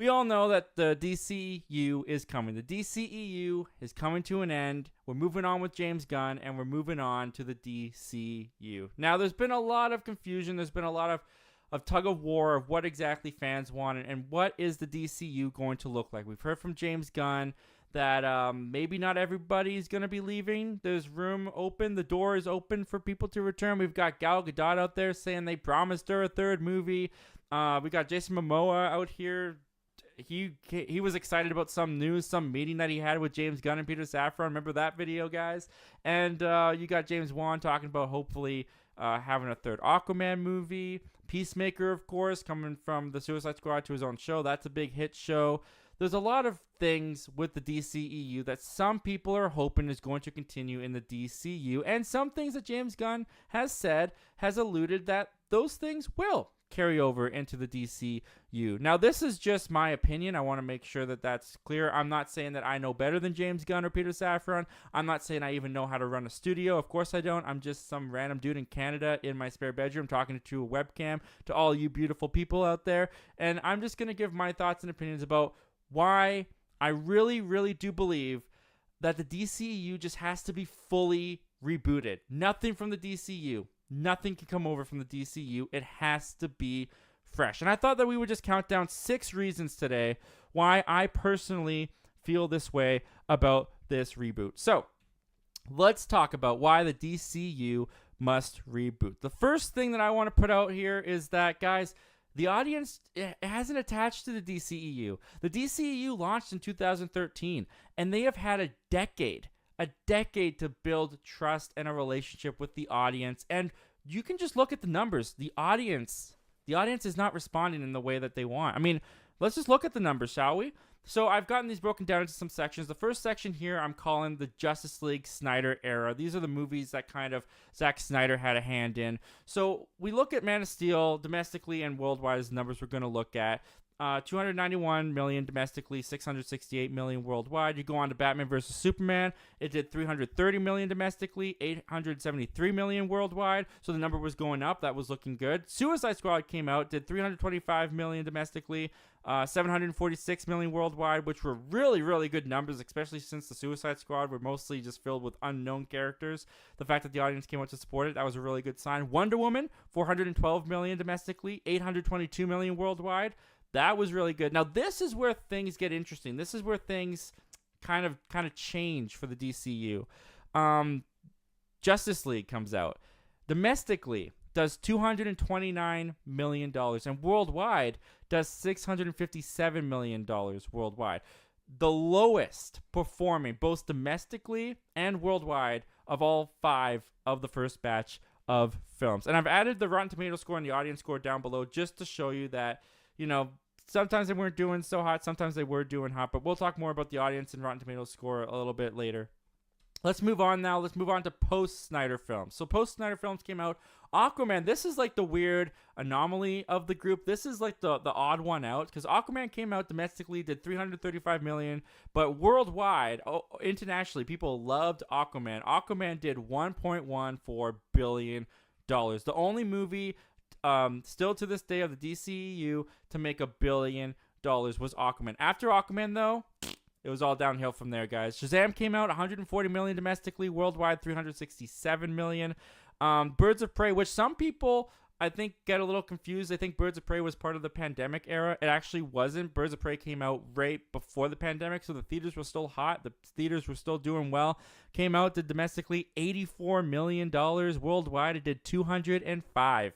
We all know that the DCEU is coming. The DCEU is coming to an end. We're moving on with James Gunn, and we're moving on to the DCU. Now, there's been a lot of confusion. There's been a lot of tug of war of what exactly fans want and what is the DCU going to look like. We've heard from James Gunn that maybe not everybody's going to be leaving. There's room open. The door is open for people to return. We've got Gal Gadot out there saying they promised her a third movie. We got Jason Momoa out here. He was excited about some news, some meeting that he had with James Gunn and Peter Safran. Remember that video, guys? And you got James Wan talking about hopefully having a third Aquaman movie. Peacemaker, of course, coming from the Suicide Squad to his own show. That's a big hit show. There's a lot of things with the DCEU that some people are hoping is going to continue in the DCU. And some things that James Gunn has said, has alluded that those things will carry over into the DCU. Now, this is just my opinion. I want to make sure that that's clear. I'm not saying that I know better than James Gunn or Peter Safran. I'm not saying I even know how to run a studio. Of course I don't. I'm just some random dude in Canada in my spare bedroom talking to a webcam to all you beautiful people out there. And I'm just going to give my thoughts and opinions about why I really, really do believe that the DCEU just has to be fully rebooted. Nothing from the DCU. Nothing can come over from the DCU. It has to be fresh. And I thought that we would just count down 6 reasons today why I personally feel this way about this reboot. So, let's talk about why the DCU must reboot. The first thing that I want to put out here is that, guys, the audience hasn't attached to the DCEU. The DCEU launched in 2013, and they have had a decade to build trust and a relationship with the audience. And you can just look at the numbers. The audience is not responding in the way that they want. I mean, let's just look at the numbers, shall we? So I've gotten these broken down into some sections. The first section here I'm calling the Justice League Snyder era. These are the movies that kind of Zack Snyder had a hand in. So we look at Man of Steel domestically and worldwide as the numbers we're going to look at. 291 million domestically, 668 million worldwide. You go on to Batman vs. Superman. It did 330 million domestically, 873 million worldwide. So the number was going up. That was looking good. Suicide Squad came out, did 325 million domestically, 746 million worldwide, which were really, really good numbers, especially since the Suicide Squad were mostly just filled with unknown characters. The fact that the audience came out to support it, that was a really good sign. Wonder Woman, 412 million domestically, 822 million worldwide. That was really good. Now, this is where things get interesting. This is where things kind of change for the DCU. Justice League comes out. Domestically, does $229 million. And worldwide, does $657 million worldwide. The lowest performing, both domestically and worldwide, of all 5 of the first batch of films. And I've added the Rotten Tomatoes score and the audience score down below just to show you that, you know, sometimes they weren't doing so hot, sometimes they were doing hot, but we'll talk more about the audience and Rotten Tomatoes score a little bit later. Let's move on now. Let's move on to post-Snyder films. So post-Snyder films came out. Aquaman, this is like the weird anomaly of the group. This is like the odd one out because Aquaman came out domestically, did 335 million, but worldwide, internationally, people loved Aquaman. Aquaman did $1.14 billion. The only movie still to this day of the DCEU to make $1 billion was Aquaman. After Aquaman, though, it was all downhill from there, guys. Shazam came out, 140 million domestically, worldwide 367 million. Birds of Prey, which some people I think get a little confused. They think Birds of Prey was part of the pandemic era. It actually wasn't. Birds of Prey came out right before the pandemic, so the theaters were still hot. The theaters were still doing well. Came out, did domestically $84 million. Worldwide, it did $205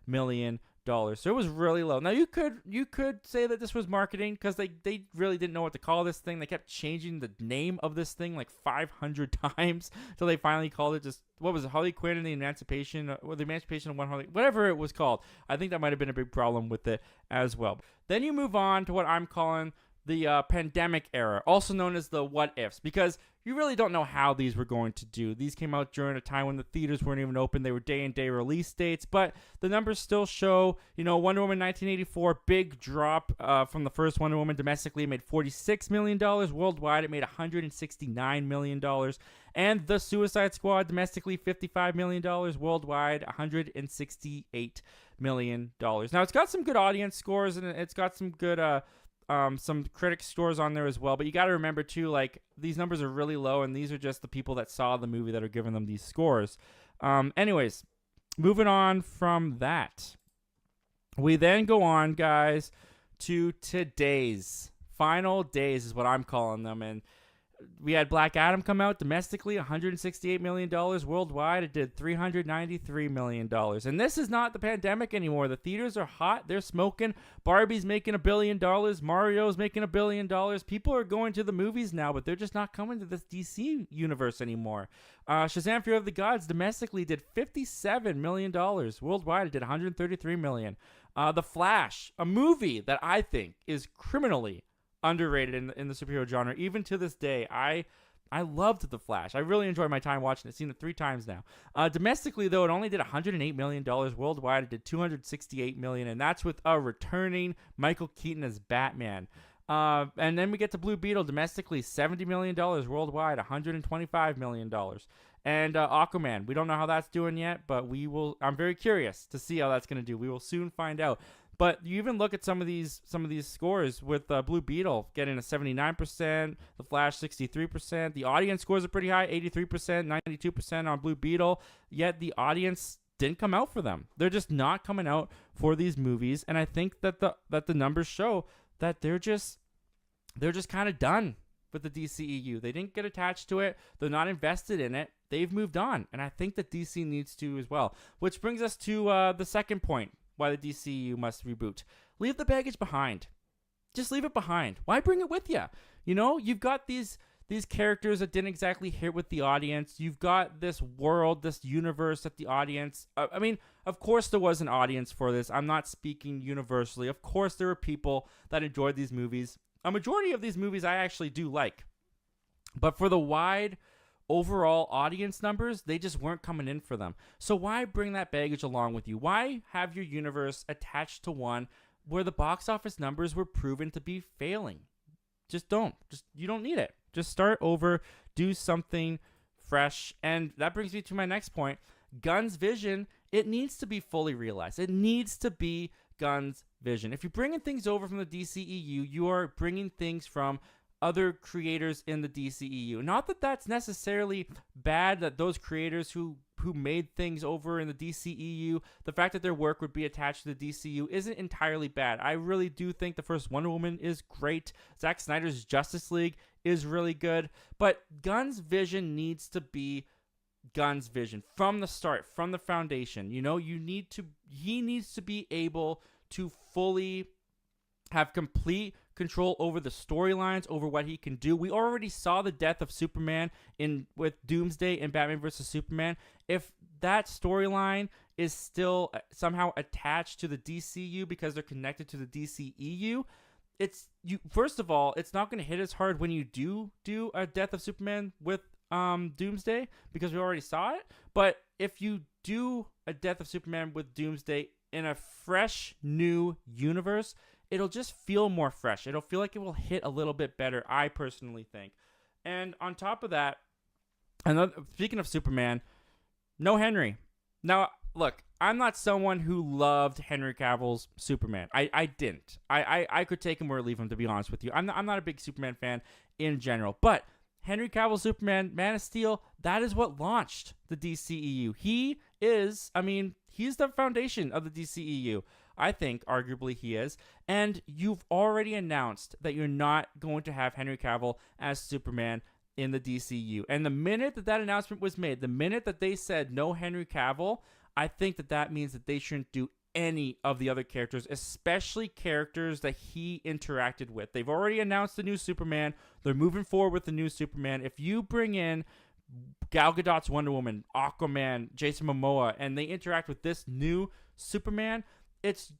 million. So it was really low. Now you could say that this was marketing because they really didn't know what to call this thing. They kept changing the name of this thing like 500 times until they finally called it just, what was it, Harley Quinn and the Emancipation of One Harley, whatever it was called. I think that might have been a big problem with it as well. Then you move on to what I'm calling the pandemic era, also known as the what ifs, because you really don't know how these were going to do. These came out during a time when the theaters weren't even open. They were day-and-day release dates, but the numbers still show, Wonder Woman 1984, big drop from the first Wonder Woman. Domestically, it made $46 million. Worldwide, it made $169 million. And the Suicide Squad, domestically, $55 million. Worldwide, $168 million. Now, it's got some good audience scores, and it's got some good some critic scores on there as well. But you got to remember too, like these numbers are really low, and these are just the people that saw the movie that are giving them these scores. Anyways, moving on from that, we then go on, guys, to today's final days is what I'm calling them, and we had Black Adam come out domestically, $168 million. Worldwide, it did $393 million. And this is not the pandemic anymore. The theaters are hot. They're smoking. Barbie's making $1 billion. Mario's making $1 billion. People are going to the movies now, but they're just not coming to this DC universe anymore. Shazam! Fury of the Gods domestically did $57 million. Worldwide, it did $133 million. The Flash, a movie that I think is criminally underrated in the superhero genre. Even to this day, I loved The Flash. I really enjoyed my time watching it. Seen it 3 times now. Domestically, though, it only did $108 million. Worldwide, it did $268 million, and that's with a returning Michael Keaton as Batman. And then we get to Blue Beetle domestically, $70 million. Worldwide, $125 million. And Aquaman, we don't know how that's doing yet, but we will. I'm very curious to see how that's going to do. We will soon find out. But you even look at some of these scores with Blue Beetle getting a 79%, The Flash 63%. The audience scores are pretty high, 83%, 92% on Blue Beetle. Yet the audience didn't come out for them. They're just not coming out for these movies, and I think that the numbers show that they're just kind of done with the DCEU. They didn't get attached to it. They're not invested in it. They've moved on, and I think that DC needs to as well. Which brings us to the second point. Why the DCU must reboot. Leave the baggage behind. Just leave it behind. Why bring it with you? You know, you've got these characters that didn't exactly hit with the audience. You've got this world, this universe that the audience... I mean, of course there was an audience for this. I'm not speaking universally. Of course there were people that enjoyed these movies. A majority of these movies I actually do like. But for the wide overall audience numbers, they just weren't coming in for them. So why bring that baggage along with you? Why have your universe attached to one where the box office numbers were proven to be failing? Just don't. You don't need it. Just start over, do something fresh. And that brings me to my next point. Gunn's vision, it needs to be fully realized. It needs to be Gunn's vision. If you're bringing things over from the DCEU, you are bringing things from other creators in the DCEU. Not that that's necessarily bad, that those creators who made things over in the DCEU, the fact that their work would be attached to the DCU isn't entirely bad. I really do think the first Wonder Woman is great. Zack Snyder's Justice League is really good. But Gunn's vision needs to be Gunn's vision from the start, from the foundation. You know, he needs to be able to fully have complete control over the storylines, over what he can do. We already saw the death of Superman with Doomsday and Batman vs. Superman. If that storyline is still somehow attached to the DCU because they're connected to the DCEU, first of all, it's not going to hit as hard when you do a death of Superman with Doomsday, because we already saw it. But if you do a death of Superman with Doomsday in a fresh new universe, it'll just feel more fresh. It'll feel like it will hit a little bit better, I personally think. And on top of that, speaking of Superman, no Henry. Now, look, I'm not someone who loved Henry Cavill's Superman. I didn't. I could take him or leave him, to be honest with you. I'm not a big Superman fan in general. But Henry Cavill's Superman, Man of Steel, that is what launched the DCEU. He's the foundation of the DCEU. I think, arguably, he is. And you've already announced that you're not going to have Henry Cavill as Superman in the DCU. And the minute that announcement was made, the minute that they said no Henry Cavill, I think that means that they shouldn't do any of the other characters, especially characters that he interacted with. They've already announced the new Superman. They're moving forward with the new Superman. If you bring in Gal Gadot's Wonder Woman, Aquaman, Jason Momoa, and they interact with this new Superman, it's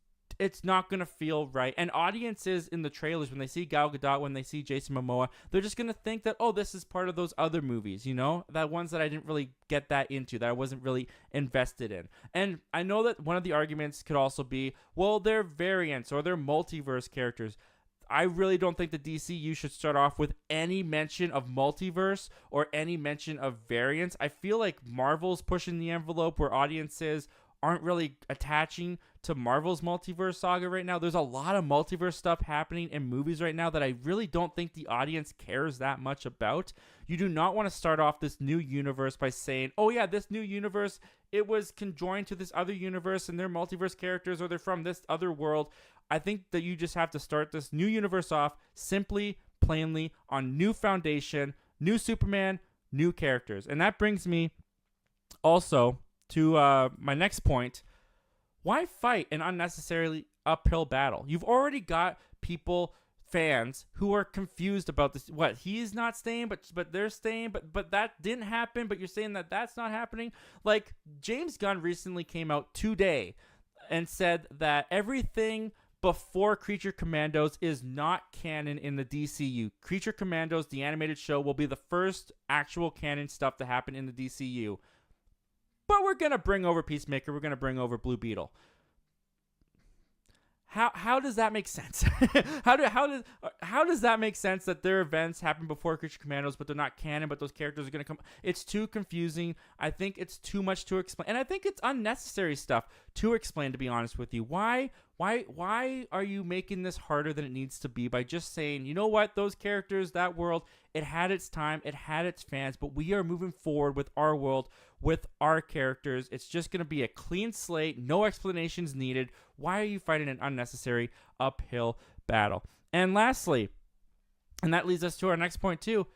not going to feel right. And audiences in the trailers, when they see Gal Gadot, when they see Jason Momoa, they're just going to think that, oh, this is part of those other movies, you know? That ones that I didn't really get that into, that I wasn't really invested in. And I know that one of the arguments could also be, well, they're variants or they're multiverse characters. I really don't think the DCU should start off with any mention of multiverse or any mention of variants. I feel like Marvel's pushing the envelope where audiences aren't really attaching to Marvel's multiverse saga right now. There's a lot of multiverse stuff happening in movies right now that I really don't think the audience cares that much about. You do not want to start off this new universe by saying, oh yeah, this new universe, it was conjoined to this other universe and they're multiverse characters or they're from this other world. I think that you just have to start this new universe off simply, plainly, on new foundation, new Superman, new characters. And that brings me also to my next point. Why fight an unnecessarily uphill battle? You've already got people, fans, who are confused about this. What, he's not staying, but they're staying, but that didn't happen, but you're saying that that's not happening? Like, James Gunn recently came out today and said that everything before Creature Commandos is not canon in the DCU. Creature Commandos, the animated show, will be the first actual canon stuff to happen in the DCU. But we're going to bring over Peacemaker. We're going to bring over Blue Beetle. How does that make sense? how does that make sense that their events happen before Creature Commandos, but they're not canon, but those characters are going to come? It's too confusing. I think it's too much to explain. And I think it's unnecessary stuff to explain, to be honest with you. Why are you making this harder than it needs to be by just saying, you know what, those characters, that world, it had its time, it had its fans, but we are moving forward with our world, with our characters. It's just going to be a clean slate, no explanations needed. Why are you fighting an unnecessary uphill battle? And lastly, and that leads us to our next point too,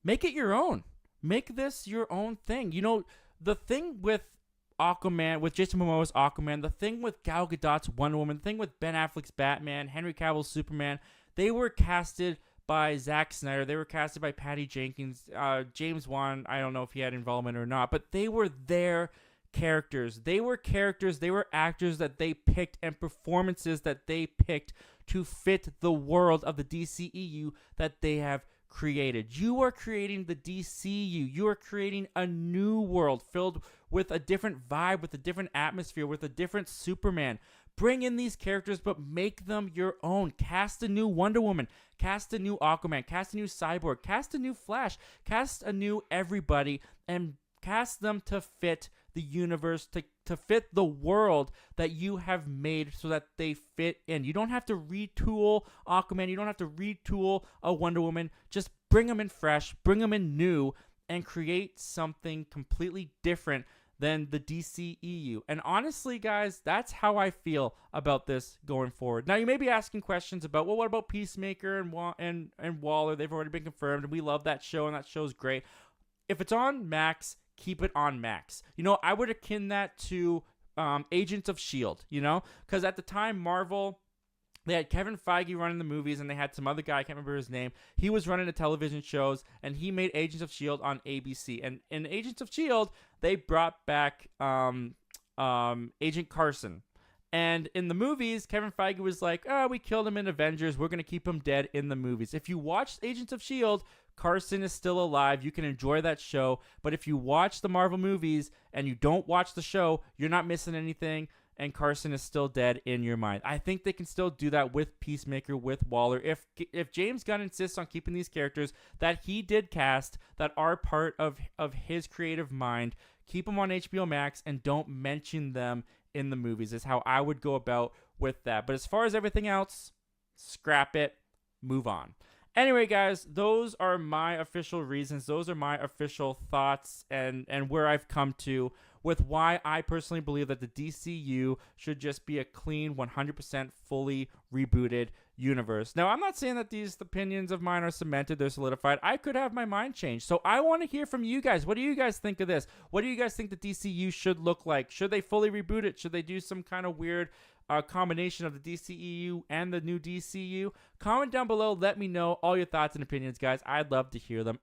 make it your own. Make this your own thing. You know, the thing with Aquaman, with Jason Momoa's Aquaman, the thing with Gal Gadot's Wonder Woman, the thing with Ben Affleck's Batman, Henry Cavill's Superman, they were casted by Zack Snyder. They were casted by Patty Jenkins. James Wan, I don't know if he had involvement or not, but they were their characters. They were characters, they were actors that they picked and performances that they picked to fit the world of the DCEU that they have created. You are creating the DCU. You are creating a new world filled with a different vibe, with a different atmosphere, with a different Superman. Bring in these characters, but make them your own. Cast a new Wonder Woman. Cast a new Aquaman. Cast a new Cyborg. Cast a new Flash. Cast a new everybody, and cast them to fit the universe, to fit the world that you have made so that they fit in. You don't have to retool Aquaman. You don't have to retool a Wonder Woman. Just bring them in fresh, bring them in new, and create something completely different than the DCEU. And honestly, guys, that's how I feel about this going forward. Now, you may be asking questions about, well, what about Peacemaker and Waller? They've already been confirmed, and we love that show, and that show's great. If it's on Max, keep it on Max. You know, I would akin that to Agents of S.H.I.E.L.D., you know? Because at the time, Marvel, they had Kevin Feige running the movies, and they had some other guy, I can't remember his name. He was running the television shows, and he made Agents of S.H.I.E.L.D. on ABC. And in Agents of S.H.I.E.L.D., they brought back Agent Carson. And in the movies, Kevin Feige was like, oh, we killed him in Avengers. We're going to keep him dead in the movies. If you watch Agents of S.H.I.E.L.D., Carson is still alive. You can enjoy that show. But if you watch the Marvel movies and you don't watch the show, you're not missing anything. And Carson is still dead in your mind. I think they can still do that with Peacemaker, with Waller. If James Gunn insists on keeping these characters that he did cast, that are part of his creative mind, keep them on HBO Max and don't mention them in the movies is how I would go about with that. But as far as everything else, scrap it, move on. Anyway, guys, those are my official reasons. Those are my official thoughts and where I've come to with why I personally believe that the DCU should just be a clean, 100% fully rebooted universe. Now, I'm not saying that these opinions of mine are cemented, they're solidified. I could have my mind changed. So I want to hear from you guys. What do you guys think of this? What do you guys think the DCU should look like? Should they fully reboot it? Should they do some kind of weird combination of the DCEU and the new DCU? Comment down below. Let me know all your thoughts and opinions, guys. I'd love to hear them.